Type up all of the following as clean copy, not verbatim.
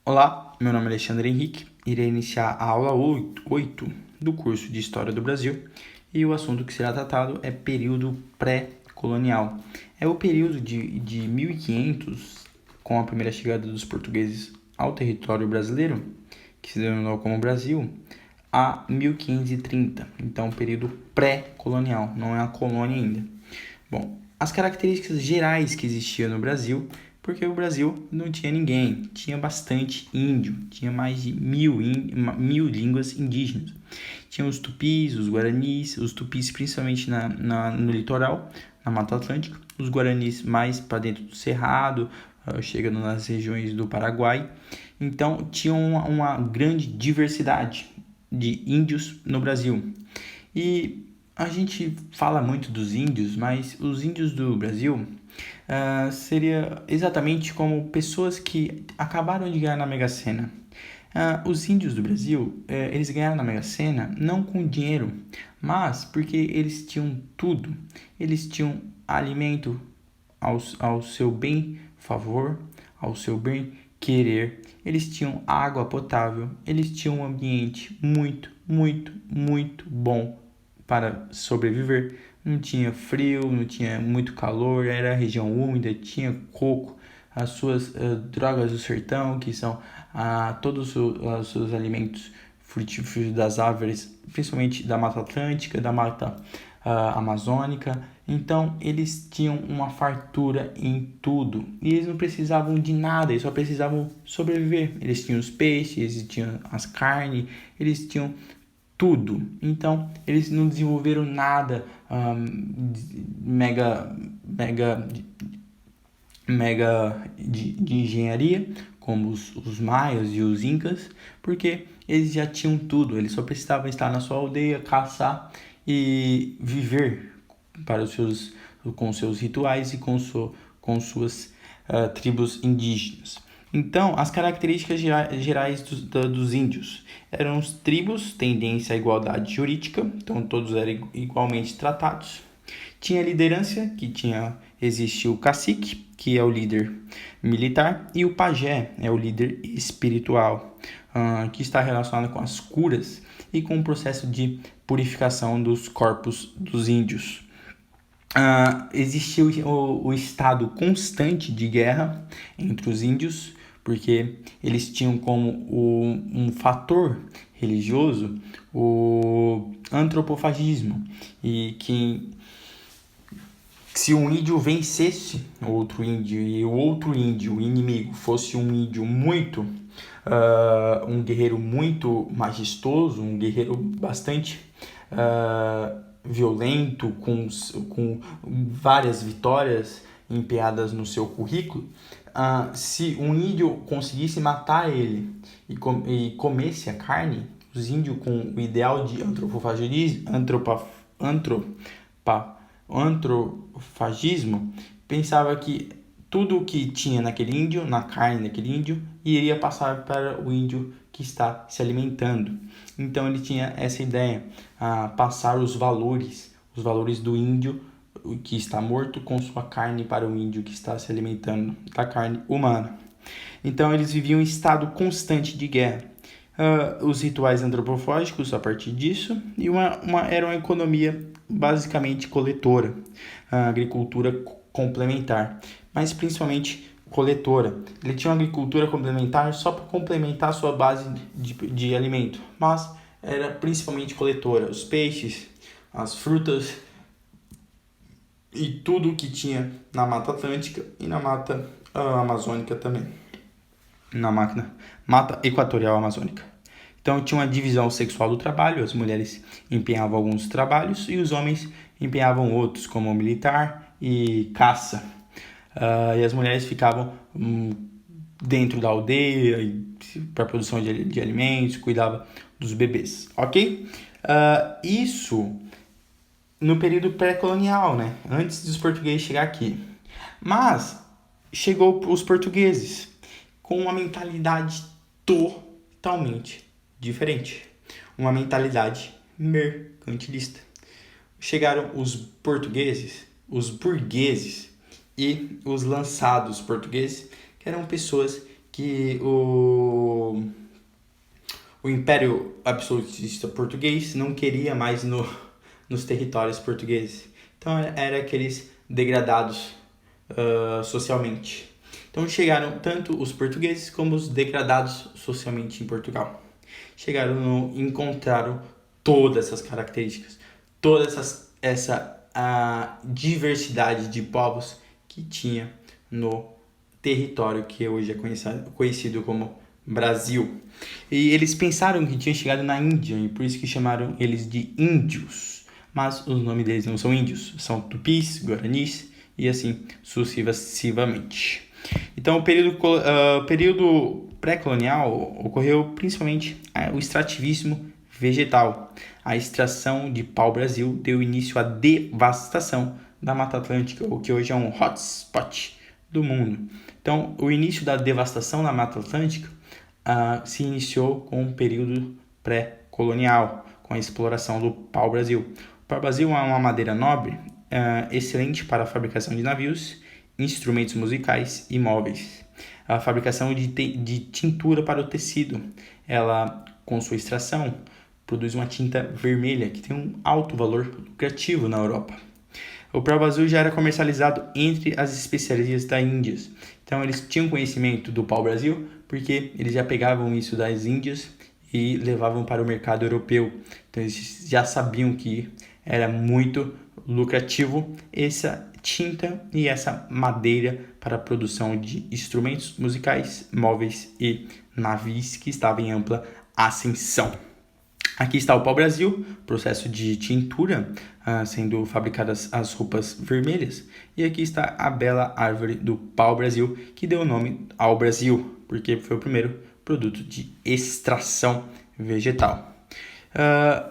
Olá, meu nome é Alexandre Henrique, irei iniciar a aula 8 do curso de História do Brasil e o assunto que será tratado é período pré-colonial. É o período de 1500, com a primeira chegada dos portugueses ao território brasileiro, que se denominou como Brasil, a 1530. Então, período pré-colonial, não é a colônia ainda. Bom, as características gerais que existiam no Brasil, porque o Brasil não tinha ninguém, tinha bastante índio, tinha mais de mil línguas indígenas. Tinha os tupis, os guaranis, os tupis principalmente no litoral, na Mata Atlântica, os guaranis mais para dentro do Cerrado, chegando nas regiões do Paraguai. Então, tinha uma grande diversidade de índios no Brasil. E a gente fala muito dos índios, mas os índios do Brasil seria exatamente como pessoas que acabaram de ganhar na Mega Sena. Os índios do Brasil, eles ganharam na Mega Sena não com dinheiro, mas porque eles tinham tudo. Eles tinham alimento ao seu bem favor, ao seu bem querer. Eles tinham água potável, eles tinham um ambiente muito, muito, muito bom para sobreviver. Não tinha frio, não tinha muito calor, era região úmida, tinha coco, as suas drogas do sertão, que são todos os seus alimentos frutíferos das árvores, principalmente da Mata Atlântica, da Mata Amazônica. Então, eles tinham uma fartura em tudo. E eles não precisavam de nada, eles só precisavam sobreviver. Eles tinham os peixes, eles tinham as carnes, eles tinham tudo. Então, eles não desenvolveram nada mega de engenharia, como os maias e os incas, porque eles já tinham tudo. Eles só precisavam estar na sua aldeia, caçar e viver com seus rituais e com suas tribos indígenas. Então, as características gerais dos índios eram os tribos, tendência à igualdade jurídica, então todos eram igualmente tratados. Tinha liderança, existe o cacique, que é o líder militar, e o pajé é o líder espiritual, que está relacionado com as curas e com o processo de purificação dos corpos dos índios. Existia o estado constante de guerra entre os índios, porque eles tinham como um fator religioso o antropofagismo, e que se um índio vencesse outro índio e o outro índio, o inimigo, fosse um índio um guerreiro muito majestoso, um guerreiro bastante violento, com várias vitórias empenhadas no seu currículo, se um índio conseguisse matar ele e comesse a carne, os índios com o ideal de antropofagismo pensava que tudo o que tinha naquele índio, na carne daquele índio, iria passar para o índio que está se alimentando. Então ele tinha essa ideia, passar os valores do índio que está morto com sua carne para o índio que está se alimentando da carne humana. Então eles viviam em estado constante de guerra. Os rituais antropofágicos a partir disso, e era uma economia basicamente coletora, agricultura complementar, mas principalmente coletora. Ele tinha uma agricultura complementar só para complementar a sua base de alimento, mas era principalmente coletora. Os peixes, as frutas e tudo que tinha na Mata Atlântica e na Mata Amazônica também, na Mata Equatorial Amazônica. Então tinha uma divisão sexual do trabalho, as mulheres empenhavam alguns trabalhos e os homens empenhavam outros, como militar e caça. E as mulheres ficavam dentro da aldeia para a produção de alimentos, cuidavam dos bebês, ok? Isso no período pré-colonial, né? Antes dos portugueses chegar aqui. Mas chegou os portugueses com uma mentalidade totalmente diferente, uma mentalidade mercantilista. Chegaram os portugueses, os burgueses e os lançados portugueses, que eram pessoas que o Império Absolutista Português não queria mais nos territórios portugueses. Então era aqueles degradados socialmente. Então chegaram tanto os portugueses como os degradados socialmente em Portugal. Encontraram todas essas características, toda essa a diversidade de povos que tinha no território que hoje é conhecido como Brasil. E eles pensaram que tinham chegado na Índia e por isso que chamaram eles de índios. Mas os nomes deles não são índios, são tupis, guaranis e assim sucessivamente. Então o período pré-colonial ocorreu principalmente o extrativismo vegetal. A extração de pau-brasil deu início à devastação da Mata Atlântica, o que hoje é um hotspot do mundo. Então, o início da devastação da Mata Atlântica se iniciou com o período pré-colonial, com a exploração do pau-brasil. O pau-brasil é uma madeira nobre, excelente para a fabricação de navios, instrumentos musicais e móveis. A fabricação de tintura para o tecido, ela, com sua extração, produz uma tinta vermelha que tem um alto valor lucrativo na Europa. O pau-brasil já era comercializado entre as especiarias da Índia. Então eles tinham conhecimento do pau-brasil porque eles já pegavam isso das Índias e levavam para o mercado europeu. Então eles já sabiam que era muito lucrativo essa tinta e essa madeira para a produção de instrumentos musicais, móveis e navios que estava em ampla ascensão. Aqui está o pau-brasil, processo de tintura, sendo fabricadas as roupas vermelhas. E aqui está a bela árvore do pau-brasil, que deu o nome ao Brasil, porque foi o primeiro produto de extração vegetal.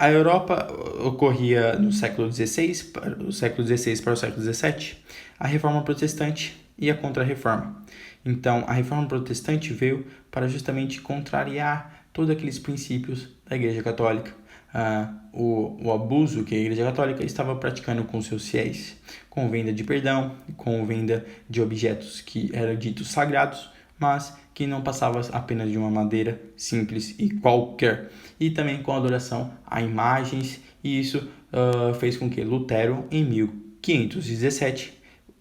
A Europa ocorria no século XVI, para o século XVII, a Reforma Protestante e a Contra-Reforma. Então, a Reforma Protestante veio para justamente contrariar todos aqueles princípios da Igreja Católica, o abuso que a Igreja Católica estava praticando com seus fiéis, com venda de perdão, com venda de objetos que eram ditos sagrados, mas que não passava apenas de uma madeira simples e qualquer, e também com adoração a imagens, e isso fez com que Lutero, em 1517,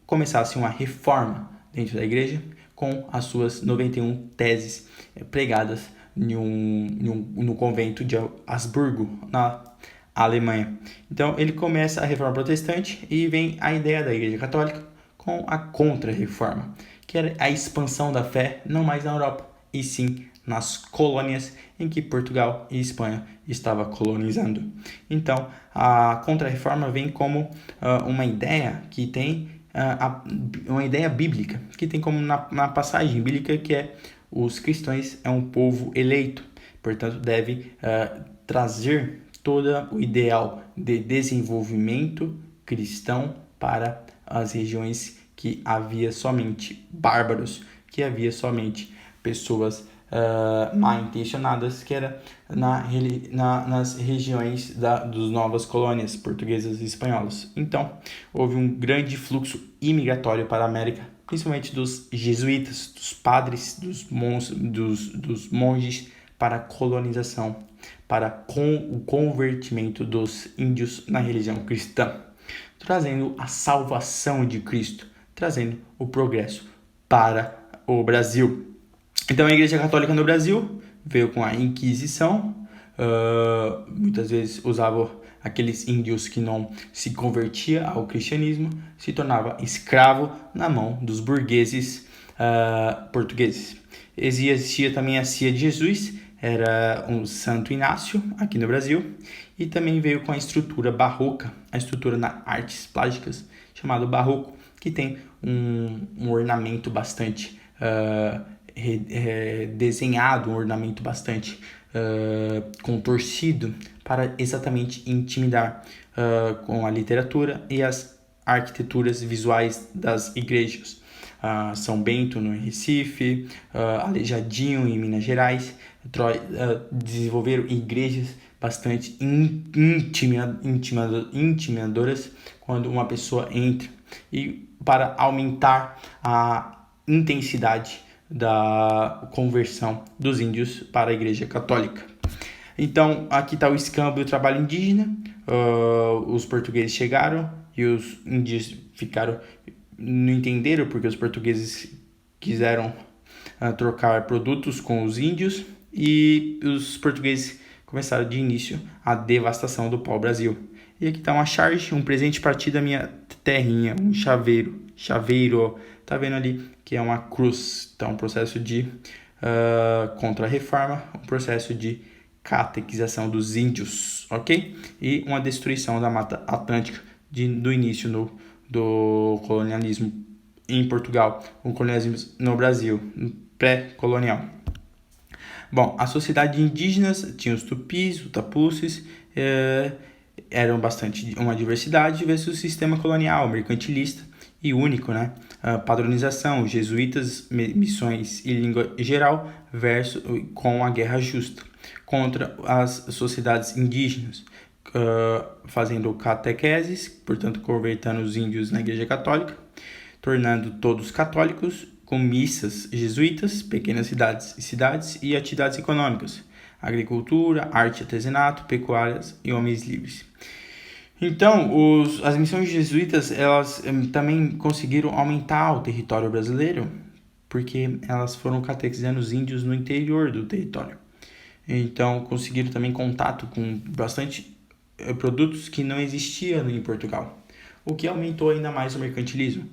começasse uma reforma dentro da igreja, com as suas 91 teses pregadas no convento de Habsburgo, na Alemanha. Então ele começa a Reforma Protestante e vem a ideia da Igreja Católica com a Contra-Reforma, que era a expansão da fé não mais na Europa, e sim nas colônias em que Portugal e Espanha estavam colonizando. Então a Contra-Reforma vem como uma ideia que tem uma ideia bíblica, que tem como na passagem bíblica que é os cristãos é um povo eleito, portanto deve trazer todo o ideal de desenvolvimento cristão para as regiões que havia somente bárbaros, que havia somente pessoas mal intencionadas, que era nas regiões dos novas colônias portuguesas e espanholas. Então, houve um grande fluxo imigratório para a América, principalmente dos jesuítas, dos padres, dos monges, para a colonização, para o convertimento dos índios na religião cristã, trazendo a salvação de Cristo, trazendo o progresso para o Brasil. Então a Igreja Católica no Brasil veio com a Inquisição, muitas vezes usava aqueles índios que não se convertia ao cristianismo, se tornava escravo na mão dos burgueses portugueses. Existia também a Cia de Jesus, era um Santo Inácio aqui no Brasil, e também veio com a estrutura barroca, a estrutura nas artes plásticas, chamado barroco, que tem um ornamento bastante desenhado, um ornamento bastante contorcido para exatamente intimidar com a literatura e as arquiteturas visuais das igrejas. São Bento no Recife, Aleijadinho em Minas Gerais, desenvolveram igrejas bastante intimidadoras quando uma pessoa entra, e para aumentar a intensidade da conversão dos índios para a Igreja Católica. Então, aqui está o escambo e o trabalho indígena. Os portugueses chegaram e os índios não entenderam porque os portugueses quiseram trocar produtos com os índios e os portugueses começaram de início a devastação do pau-brasil. E aqui está uma charge, um presente para ti da minha terrinha, um chaveiro, tá vendo ali que é uma cruz. Então, um processo de contra-reforma, um processo de catequização dos índios, ok? E uma destruição da Mata Atlântica do início do colonialismo em Portugal, o colonialismo no Brasil, pré-colonial. Bom, a sociedade indígenas tinha os tupis, os tapuces, eram bastante uma diversidade versus o sistema colonial, mercantilista e único, né? Padronização, jesuítas, missões e língua geral versus com a guerra justa contra as sociedades indígenas, fazendo catequeses, portanto convertendo os índios na Igreja Católica, tornando todos católicos, com missas jesuítas, pequenas cidades e atividades econômicas, agricultura, arte, artesanato, pecuárias e homens livres. Então, as missões jesuítas, elas também conseguiram aumentar o território brasileiro, porque elas foram catequizando os índios no interior do território. Então, conseguiram também contato com bastante produtos que não existiam em Portugal, o que aumentou ainda mais o mercantilismo.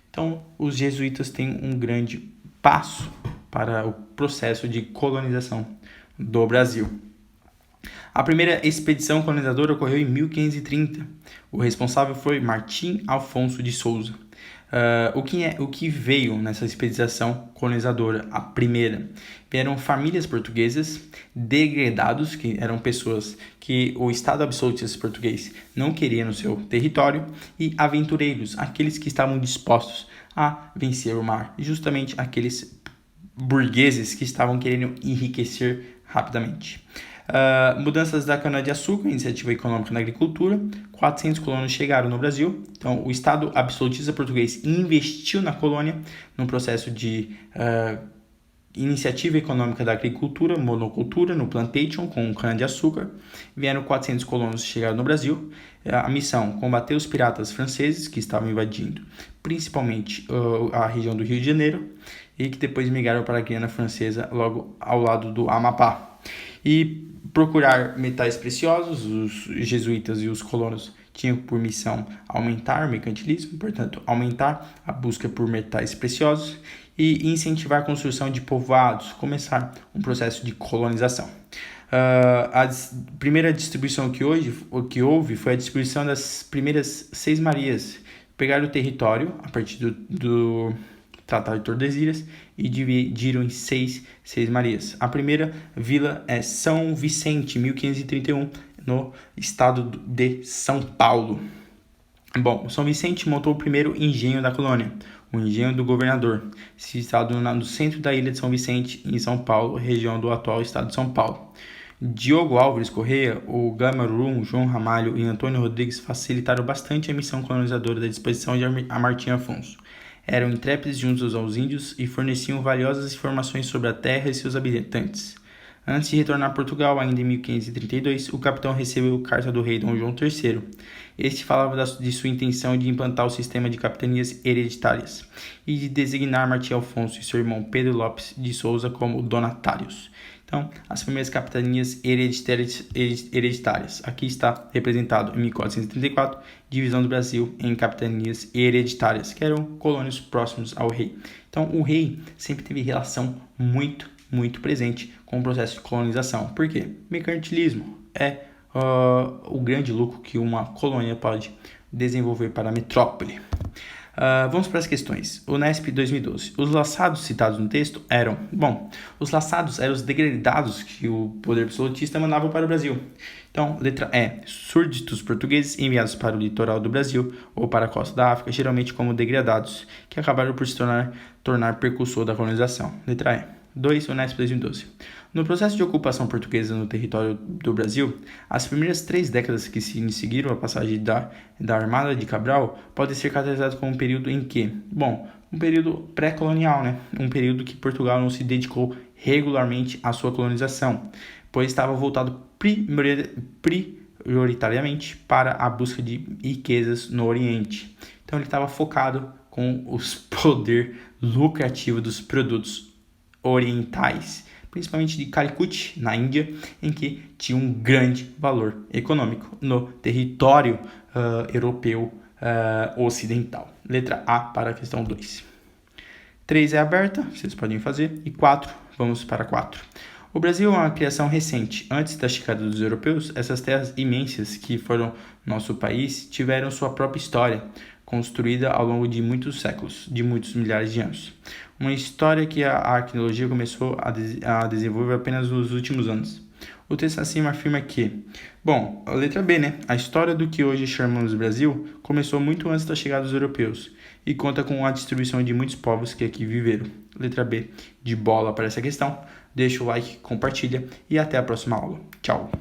Então, os jesuítas têm um grande passo para o processo de colonização do Brasil. A primeira expedição colonizadora ocorreu em 1530. O responsável foi Martim Afonso de Souza. O que veio nessa expedição colonizadora? A primeira, vieram famílias portuguesas, degredados, que eram pessoas que o Estado absolutista português não queria no seu território, e aventureiros, aqueles que estavam dispostos a vencer o mar, justamente aqueles burgueses que estavam querendo enriquecer rapidamente. Mudanças da cana-de-açúcar, iniciativa econômica na agricultura, 400 colonos chegaram no Brasil. Então, o Estado absolutista português investiu na colônia num processo de iniciativa econômica da agricultura, monocultura, no plantation, com cana-de-açúcar. Vieram 400 colonos chegaram no Brasil. A missão, combater os piratas franceses que estavam invadindo, principalmente a região do Rio de Janeiro, e que depois migraram para a Guiana Francesa, logo ao lado do Amapá. E procurar metais preciosos, os jesuítas e os colonos tinham por missão aumentar o mercantilismo, portanto, aumentar a busca por metais preciosos e incentivar a construção de povoados, começar um processo de colonização. A primeira distribuição que houve foi a distribuição das primeiras 6 Marias. Pegaram o território a partir do Tratado de Tordesilhas e dividiram em 6 Marias. A primeira vila é São Vicente, 1531, no estado de São Paulo. Bom, São Vicente montou o primeiro engenho da colônia, o engenho do governador, situado no centro da ilha de São Vicente, em São Paulo, região do atual estado de São Paulo. Diogo Álvares Correia, o Gamarum, João Ramalho e Antônio Rodrigues facilitaram bastante a missão colonizadora da expedição de Martim Afonso. Eram intrépidos juntos aos índios e forneciam valiosas informações sobre a terra e seus habitantes. Antes de retornar a Portugal, ainda em 1532, o capitão recebeu carta do rei Dom João III. Este falava de sua intenção de implantar o sistema de capitanias hereditárias e de designar Martim Afonso e seu irmão Pedro Lopes de Souza como donatários. Então, as primeiras capitanias hereditárias. Aqui está representado em 1434, divisão do Brasil em capitanias hereditárias, que eram colônias próximos ao rei. Então, o rei sempre teve relação muito presente com o processo de colonização. Por quê? Mercantilismo é o grande lucro que uma colônia pode desenvolver para a metrópole. Vamos para as questões. Unesp 2012. Os laçados citados no texto eram... os laçados eram os degredados que o poder absolutista mandava para o Brasil. Então, letra E. Súditos portugueses enviados para o litoral do Brasil ou para a costa da África, geralmente como degredados, que acabaram por se tornar precursor da colonização. Letra E. 2. Unesp 2012. No processo de ocupação portuguesa no território do Brasil, as primeiras 3 décadas que se seguiram a passagem da Armada de Cabral podem ser caracterizadas como um período em que, Um período pré-colonial, né? Um período que Portugal não se dedicou regularmente à sua colonização, pois estava voltado prioritariamente para a busca de riquezas no Oriente. Então ele estava focado com o poder lucrativo dos produtos orientais, principalmente de Calicut, na Índia, em que tinha um grande valor econômico no território europeu ocidental. Letra A para a questão 2. 3 é aberta, vocês podem fazer. E 4, vamos para 4. O Brasil é uma criação recente. Antes da chegada dos europeus, essas terras imensas que foram nosso país tiveram sua própria história, construída ao longo de muitos séculos, de muitos milhares de anos. Uma história que a arqueologia começou a desenvolver apenas nos últimos anos. O texto acima afirma que, bom, a letra B, né? A história do que hoje chamamos Brasil começou muito antes da chegada dos europeus e conta com a distribuição de muitos povos que aqui viveram. Letra B, de bola para essa questão. Deixa o like, compartilha e até a próxima aula. Tchau!